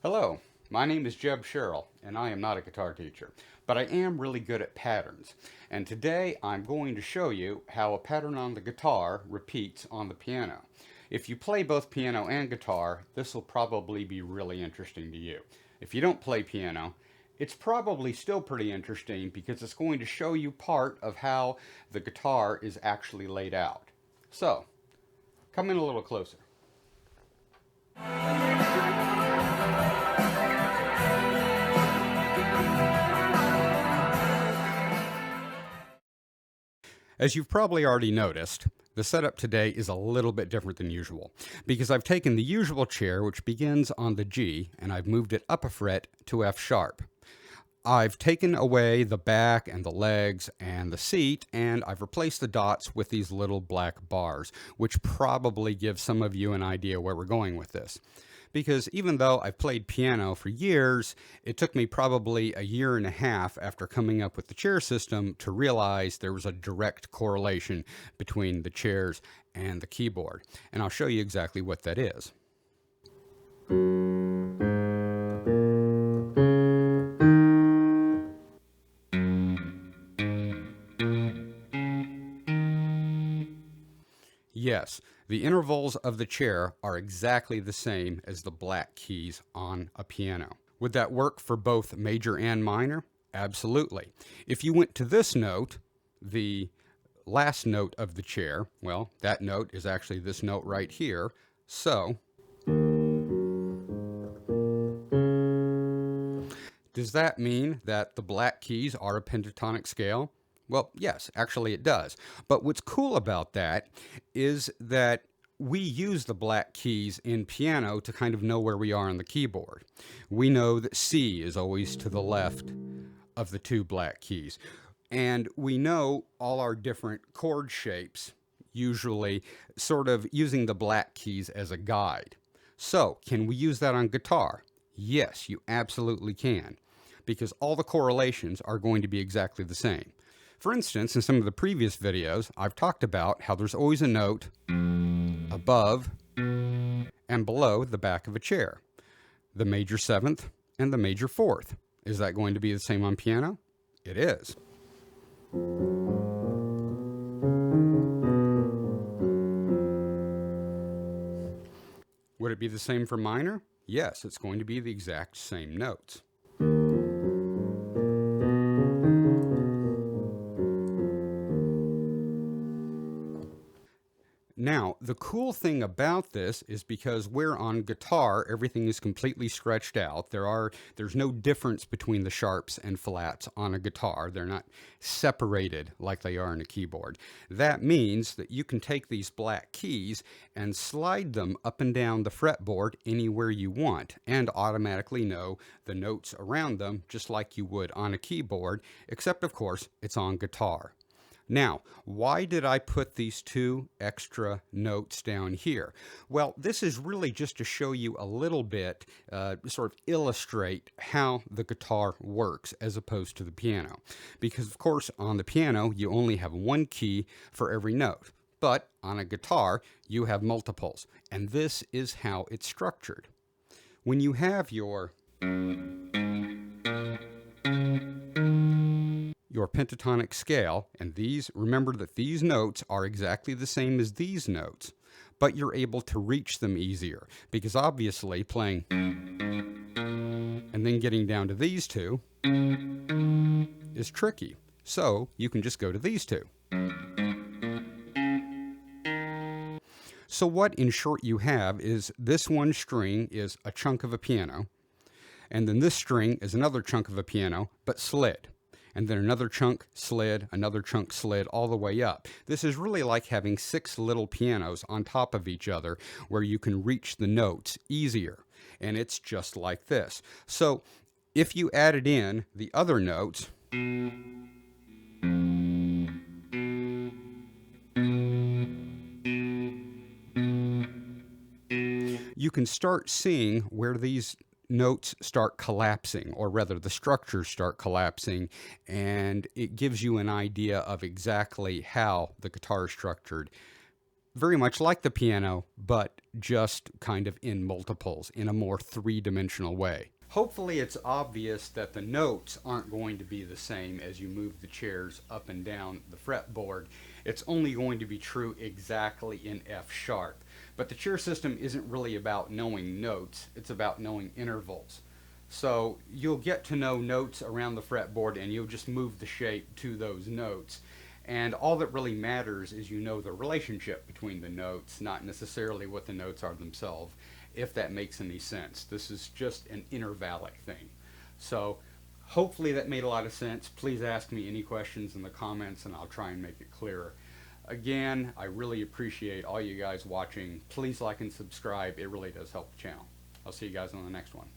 Hello, my name is Jeb Sherrill, and I am not a guitar teacher, but I am really good at patterns. And today I'm going to show you how a pattern on the guitar repeats on the piano. If you play both piano and guitar, this will probably be really interesting to you. If you don't play piano, it's probably still pretty interesting because it's going to show you part of how the guitar is actually laid out. So, come in a little closer. As you've probably already noticed, the setup today is a little bit different than usual because I've taken the usual chair, which begins on the G, and I've moved it up a fret to F sharp. I've taken away the back and the legs and the seat, and I've replaced the dots with these little black bars, which probably gives some of you an idea where we're going with this. Because even though I've played piano for years, it took me probably a year and a half after coming up with the chair system to realize there was a direct correlation between the chairs and the keyboard. And I'll show you exactly what that is. Yes, the intervals of the chair are exactly the same as the black keys on a piano. Would that work for both major and minor? Absolutely. If you went to this note, the last note of the chair, well, that note is actually this note right here. So, does that mean that the black keys are a pentatonic scale? Well, yes, actually it does. But what's cool about that is that we use the black keys in piano to kind of know where we are on the keyboard. We know that C is always to the left of the two black keys. And we know all our different chord shapes, usually sort of using the black keys as a guide. So, can we use that on guitar? Yes, you absolutely can, because all the correlations are going to be exactly the same. For instance, in some of the previous videos, I've talked about how there's always a note above and below the back of a chair. The major seventh and the major fourth. Is that going to be the same on piano? It is. Would it be the same for minor? Yes, it's going to be the exact same notes. Now, the cool thing about this is because we're on guitar, everything is completely stretched out. There's no difference between the sharps and flats on a guitar. They're not separated like they are in a keyboard. That means that you can take these black keys and slide them up and down the fretboard anywhere you want and automatically know the notes around them just like you would on a keyboard, except of course it's on guitar. Now, why did I put these two extra notes down here? Well, this is really just to show you a little bit, sort of illustrate how the guitar works as opposed to the piano. Because, of course, on the piano, you only have one key for every note. But on a guitar, you have multiples. And this is how it's structured. When you have your pentatonic scale, and remember that these notes are exactly the same as these notes, but you're able to reach them easier, because obviously playing and then getting down to these two is tricky. So you can just go to these two. So what, in short, you have is this one string is a chunk of a piano, and then this string is another chunk of a piano, but slid. And then another chunk slid, all the way up. This is really like having 6 little pianos on top of each other where you can reach the notes easier. And it's just like this. So if you added in the other notes, you can start seeing where these notes start collapsing, or rather the structures start collapsing, and it gives you an idea of exactly how the guitar is structured very much like the piano, but just kind of in multiples, in a more three-dimensional way. Hopefully it's obvious that the notes aren't going to be the same as you move the chairs up and down the fretboard. It's only going to be true exactly in F sharp. But the chair system isn't really about knowing notes, it's about knowing intervals. So you'll get to know notes around the fretboard and you'll just move the shape to those notes. And all that really matters is you know the relationship between the notes, not necessarily what the notes are themselves, if that makes any sense. This is just an intervallic thing. So hopefully that made a lot of sense. Please ask me any questions in the comments and I'll try and make it clearer. Again, I really appreciate all you guys watching. Please like and subscribe. It really does help the channel. I'll see you guys on the next one.